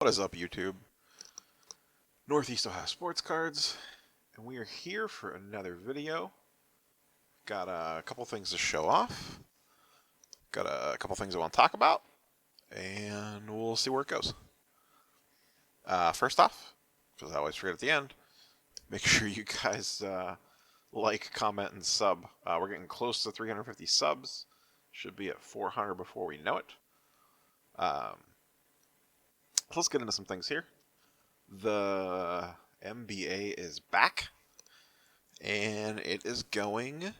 What is up, YouTube? Northeast Ohio Sports Cards, and we are here for another video. Got a couple things to show off, got a couple things I want to talk about, and we'll see where it goes. First off, because I always forget at the end, make sure you guys like, comment, and sub. We're getting close to 350 subs. Should be at 400 before we know it. Let's get into some things here. The NBA is back, and it is going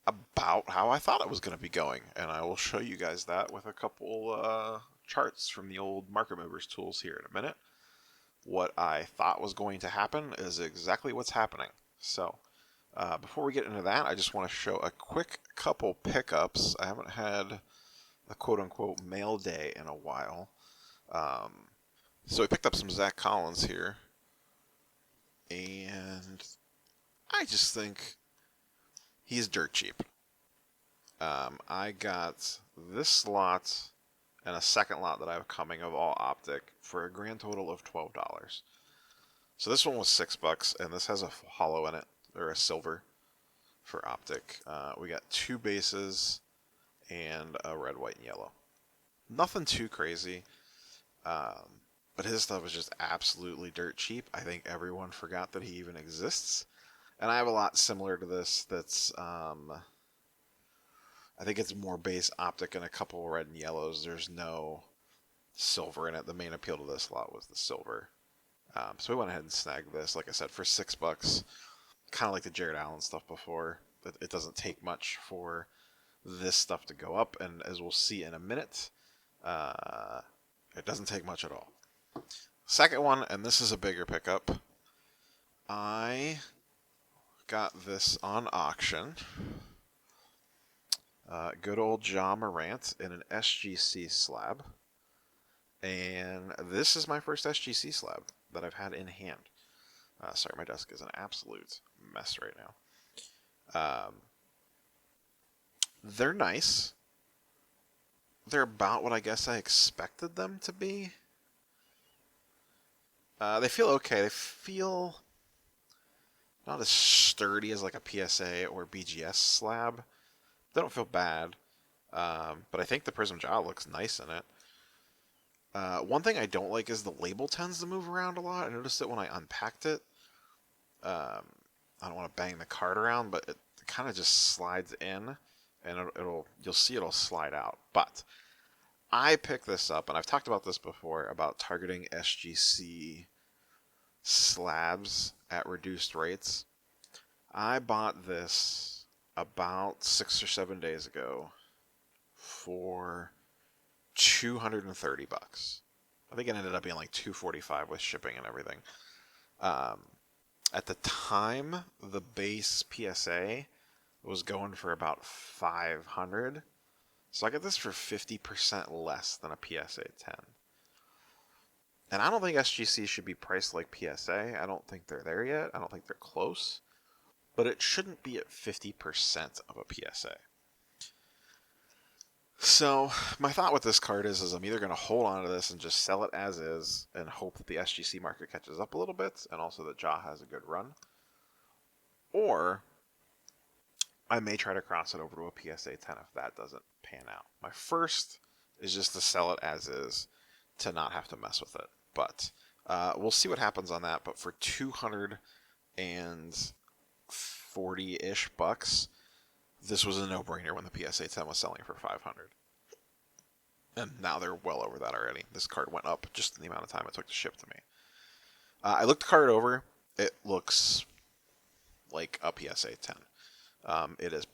about how I thought it was going to be going, and I will show you guys that with a couple charts from the old market movers tools here in a minute. What I thought was going to happen is exactly what's happening. So before we get into that, I just want to show a quick couple pickups. I haven't had a quote-unquote mail day in a while. So we picked up some Zach Collins here, and I just think he's dirt cheap. I got this lot and a second lot that I have coming of all optic for a grand total of $12. So this one was $6, and this has a hollow in it, or a silver for optic. We got two bases and a red, white, and yellow. Nothing too crazy. But his stuff is just absolutely dirt cheap. I think everyone forgot that he even exists. And I have a lot similar to this that's, I think it's more base optic and a couple red and yellows. There's no silver in it. The main appeal to this lot was the silver. So we went ahead and snagged this, like I said, for $6. Kind of like the Jared Allen stuff before. It doesn't take much for this stuff to go up. And as we'll see in a minute, it doesn't take much at all. Second one, and this is a bigger pickup. I got this on auction. Good old Ja Morant in an SGC slab. And this is my first SGC slab that I've had in hand. Sorry, my desk is an absolute mess right now. They're nice. They're about what I guess I expected them to be. They feel okay. They feel not as sturdy as like a PSA or BGS slab. They don't feel bad, but I think the Prism Jaw looks nice in it. One thing I don't like is the label tends to move around a lot. I noticed it when I unpacked it. I don't want to bang the card around, but it kind of just slides in, and you'll see it'll slide out. But I picked this up, and I've talked about this before, about targeting SGC slabs at reduced rates. I bought this about 6 or 7 days ago for $230. I think it ended up being like $245 with shipping and everything. At the time, the base PSA was going for about $500. So I got this for 50% less than a PSA 10. And I don't think SGC should be priced like PSA. I don't think they're there yet. I don't think they're close. But it shouldn't be at 50% of a PSA. So my thought with this card is I'm either going to hold on to this and just sell it as is and hope that the SGC market catches up a little bit and also that Ja has a good run. Or I may try to cross it over to a PSA 10 if that doesn't pan out. My first is just to sell it as is to not have to mess with it. But we'll see what happens on that. But for 240-ish bucks, this was a no-brainer when the PSA 10 was selling for 500. And now they're well over that already. This card went up just in the amount of time it took to ship to me. I looked the card over. It looks like a PSA 10. It is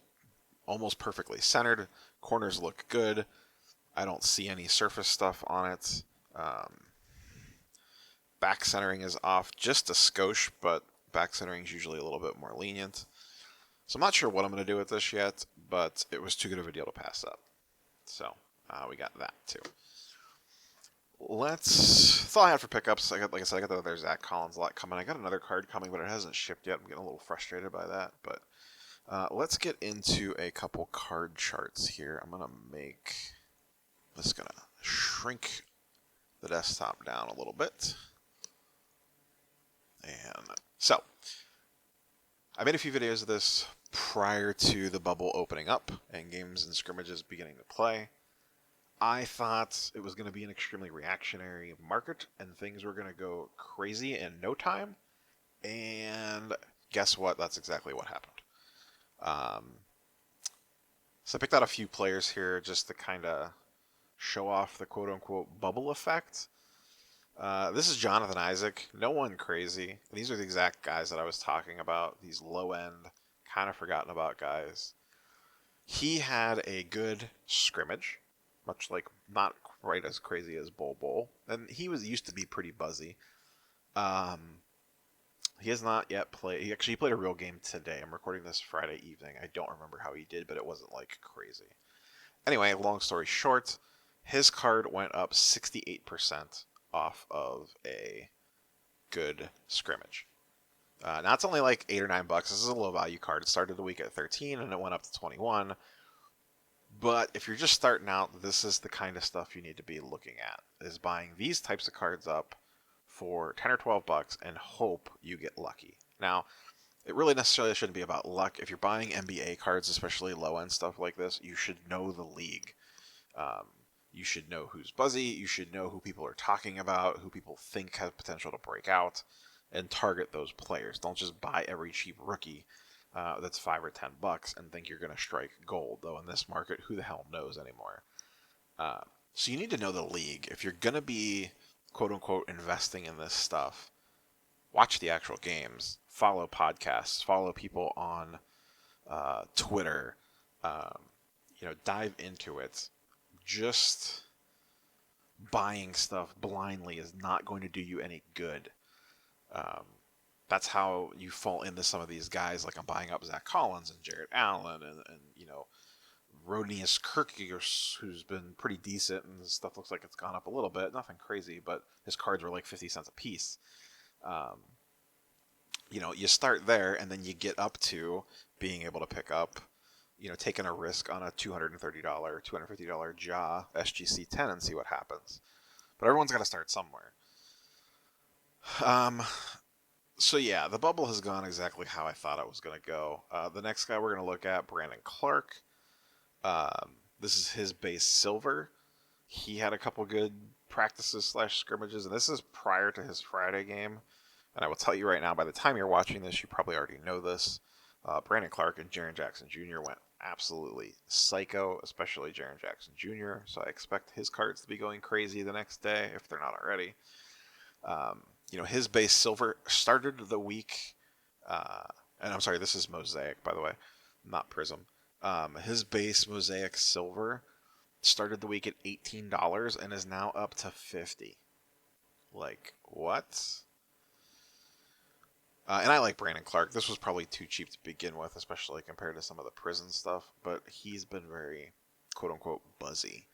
almost perfectly centered. Corners look good. I don't see any surface stuff on it. Back centering is off just a skosh, but back centering is usually a little bit more lenient. So I'm not sure what I'm going to do with this yet, but it was too good of a deal to pass up. So we got that too. That's all I had for pickups. Like I said, I got the other Zach Collins lot coming. I got another card coming, but it hasn't shipped yet. I'm getting a little frustrated by that. But let's get into a couple card charts here. I'm going to shrink the desktop down a little bit. And so, I made a few videos of this prior to the bubble opening up and games and scrimmages beginning to play. I thought it was going to be an extremely reactionary market and things were going to go crazy in no time. And guess what? That's exactly what happened. So I picked out a few players here just to kind of show off the quote-unquote bubble effect. This is Jonathan Isaac. No one crazy. And these are the exact guys that I was talking about. These low-end, kind of forgotten about guys. He had a good scrimmage, much like not quite as crazy as Bol, and he used to be pretty buzzy. He has not yet played. He actually played a real game today. I'm recording this Friday evening. I don't remember how he did, but it wasn't like crazy. Anyway, long story short, his card went up 68% off of a good scrimmage. Now it's only like $8 or $9. This is a low value card. It started the week at 13 and it went up to 21. But if you're just starting out, this is the kind of stuff you need to be looking at, is buying these types of cards up for 10 or 12 bucks and hope you get lucky. Now, it really necessarily shouldn't be about luck. If you're buying NBA cards, especially low-end stuff like this, you should know the league. You should know who's buzzy. You should know who people are talking about, who people think has potential to break out, and target those players. Don't just buy every cheap rookie that's 5 or 10 bucks and think you're going to strike gold. Though in this market, who the hell knows anymore? So you need to know the league. If you're going to be quote-unquote investing in this stuff, watch the actual games, follow podcasts, follow people on Twitter, dive into it. Just buying stuff blindly is not going to do you any good. That's how you fall into some of these guys, like I'm buying up Zach Collins and Jarrett Allen and Rodnius Kirkius, who's been pretty decent, and his stuff looks like it's gone up a little bit. Nothing crazy, but his cards were like 50 cents a piece. You start there, and then you get up to being able to pick up, taking a risk on a $230, $250 jaw SGC 10 and see what happens. But everyone's got to start somewhere. So yeah, the bubble has gone exactly how I thought it was going to go. The next guy we're going to look at, Brandon Clark. This is his base silver. He had a couple good practices / scrimmages, and this is prior to his Friday game. And I will tell you right now, by the time you're watching this, you probably already know this. Brandon Clark and Jaren Jackson Jr. went absolutely psycho, especially Jaren Jackson Jr. So I expect his cards to be going crazy the next day, if they're not already. His base silver started the week, and I'm sorry, this is Mosaic, by the way, not Prism. His base Mosaic silver started the week at $18 and is now up to $50. Like, what? And I like Brandon Clark. This was probably too cheap to begin with, especially compared to some of the prison stuff, but he's been very, quote-unquote, buzzy.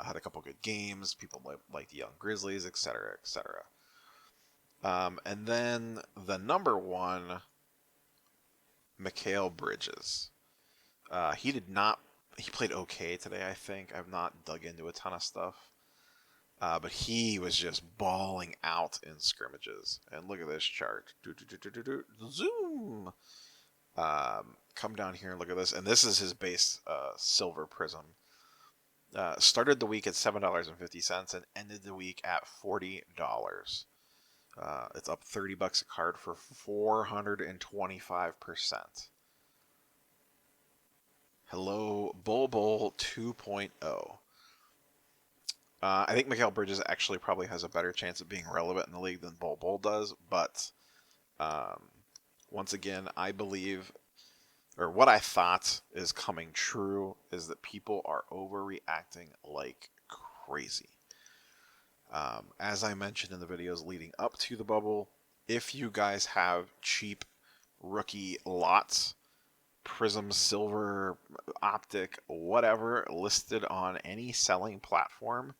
Had a couple good games, people like the Young Grizzlies, etc., etc. And then the number one, Mikal Bridges. He played okay today, I think. I've not dug into a ton of stuff. But he was just balling out in scrimmages. And look at this chart. Zoom! Come down here and look at this. And this is his base silver prism. Started the week at $7.50 and ended the week at $40. It's up $30 a card for 425%. Hello, Bol 2.0. I think Mikal Bridges actually probably has a better chance of being relevant in the league than Bol does, but once again, I believe, or what I thought is coming true, is that people are overreacting like crazy. As I mentioned in the videos leading up to the bubble, if you guys have cheap rookie lots, Prism, Silver, Optic, whatever, listed on any selling platform,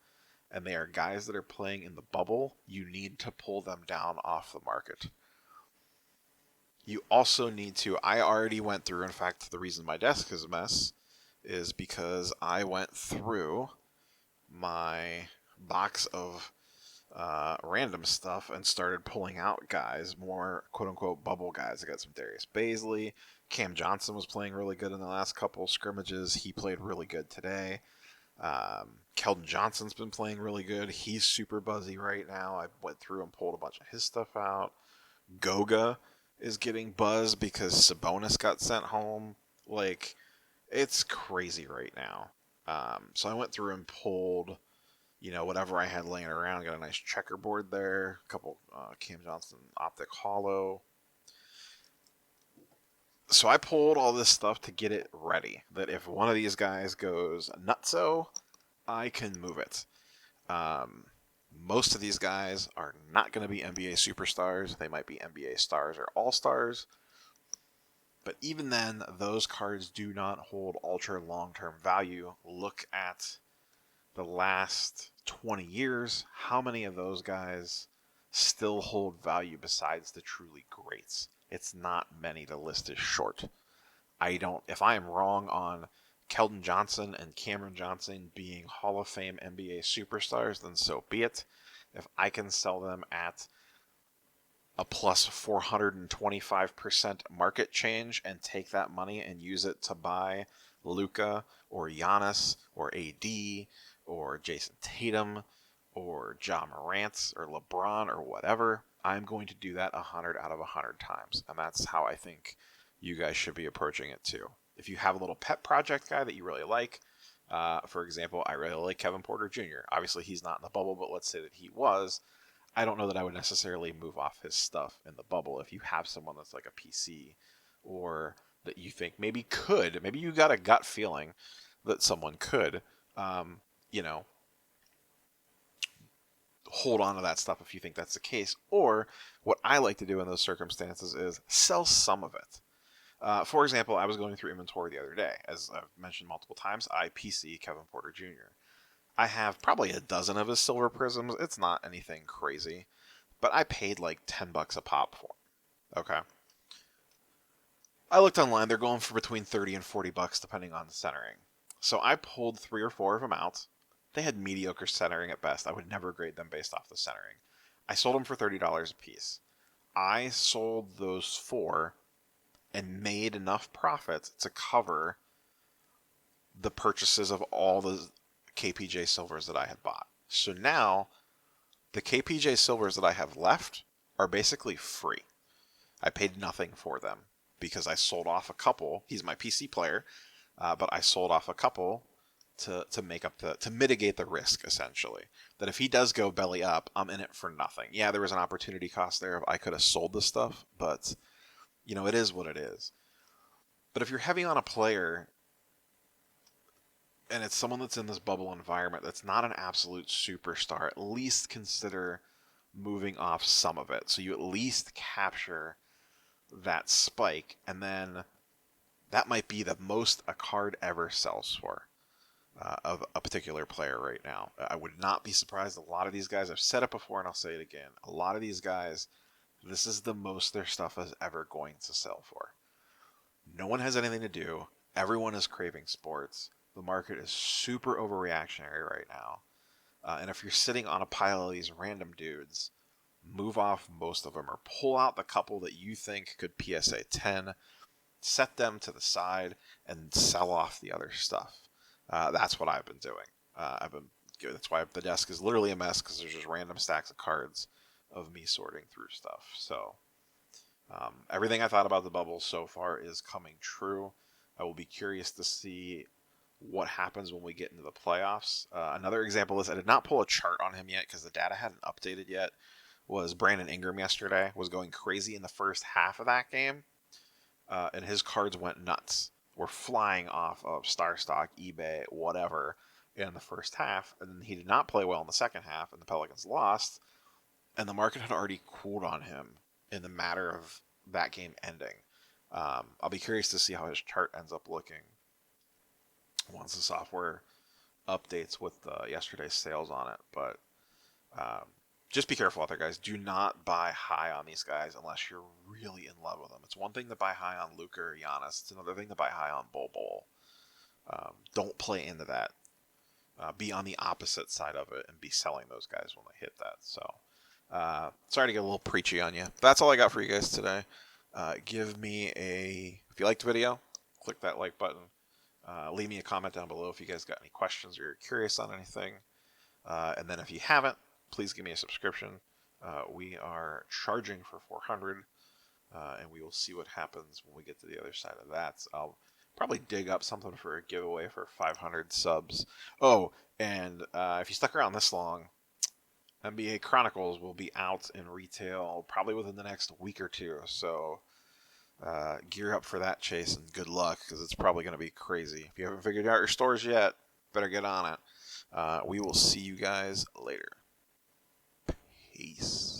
and they are guys that are playing in the bubble, you need to pull them down off the market. You also need to, I already went through, in fact, the reason my desk is a mess is because I went through my box of random stuff and started pulling out guys, more quote unquote bubble guys. I got some Darius Baisley. Cam Johnson was playing really good in the last couple scrimmages. He played really good today. Keldon Johnson's been playing really good. He's super buzzy right now. I went through and pulled a bunch of his stuff out. Goga is getting buzz because Sabonis got sent home. Like, it's crazy right now. So I went through and pulled, whatever I had laying around. Got a nice checkerboard there. A couple Cam Johnson Optic Hollow. So I pulled all this stuff to get it ready. That if one of these guys goes nutso, I can move it. Most of these guys are not going to be NBA superstars. They might be NBA stars or all-stars. But even then, those cards do not hold ultra long-term value. Look at the last 20 years. How many of those guys still hold value besides the truly greats? It's not many. The list is short. If I am wrong on Keldon Johnson and Cameron Johnson being Hall of Fame NBA superstars, then so be it. If I can sell them at a plus 425% market change and take that money and use it to buy Luka or Giannis or AD or Jason Tatum or Ja Morant or LeBron or whatever, I'm going to do that 100 out of 100 times. And that's how I think you guys should be approaching it too. If you have a little pet project guy that you really like, for example, I really like Kevin Porter Jr. Obviously, he's not in the bubble, but let's say that he was. I don't know that I would necessarily move off his stuff in the bubble. If you have someone that's like a PC or that you think maybe you got a gut feeling that someone could, you know, hold on to that stuff if you think that's the case. Or what I like to do in those circumstances is sell some of it. For example, I was going through inventory the other day. As I've mentioned multiple times, I PC Kevin Porter Jr. I have probably a dozen of his silver prisms. It's not anything crazy, but I paid like $10 a pop for them. Okay. I looked online. They're going for between 30 and $40 depending on the centering. So I pulled 3 or 4 of them out. They had mediocre centering at best. I would never grade them based off the centering. I sold them for $30 a piece. I sold those 4 and made enough profit to cover the purchases of all the KPJ silvers that I had bought. So now, the KPJ silvers that I have left are basically free. I paid nothing for them because I sold off a couple. He's my PC player, but I sold off a couple to make up to mitigate the risk, essentially. That if he does go belly up, I'm in it for nothing. Yeah, there was an opportunity cost there. I could have sold this stuff, but it is what it is. But if you're heavy on a player and it's someone that's in this bubble environment that's not an absolute superstar, at least consider moving off some of it. So you at least capture that spike, and then that might be the most a card ever sells for of a particular player right now. I would not be surprised. A lot of these guys, I've said it before and I'll say it again, a lot of these guys, this is the most their stuff is ever going to sell for. No one has anything to do. Everyone is craving sports. The market is super overreactionary right now. And if you're sitting on a pile of these random dudes, move off most of them or pull out the couple that you think could PSA 10, set them to the side, and sell off the other stuff. That's what I've been doing. That's why the desk is literally a mess, because there's just random stacks of cards of me sorting through stuff. So everything I thought about the bubble so far is coming true. I will be curious to see what happens when we get into the playoffs. Another example is I did not pull a chart on him yet because the data hadn't updated yet. Was Brandon Ingram yesterday, was going crazy in the first half of that game, and his cards went nuts. Were flying off of StarStock, eBay, whatever, in the first half, and then he did not play well in the second half, and the Pelicans lost, and the market had already cooled on him in the matter of that game ending. I'll be curious to see how his chart ends up looking once the software updates with yesterday's sales on it. But just be careful out there, guys. Do not buy high on these guys unless you're really in love with them. It's one thing to buy high on Luka or Giannis. It's another thing to buy high on Bol Bol. Don't play into that. be on the opposite side of it and be selling those guys when they hit that. So, sorry to get a little preachy on you. That's all I got for you guys today. Give me if you liked the video, click that like button. Leave me a comment down below if you guys got any questions or you're curious on anything. And then if you haven't, please give me a subscription. We are charging for 400, and we will see what happens when we get to the other side of that. So I'll probably dig up something for a giveaway for 500 subs. Oh, and if you stuck around this long, NBA Chronicles will be out in retail probably within the next week or two. So gear up for that, Chase, and good luck, because it's probably going to be crazy. If you haven't figured out your stores yet, better get on it. We will see you guys later. Peace.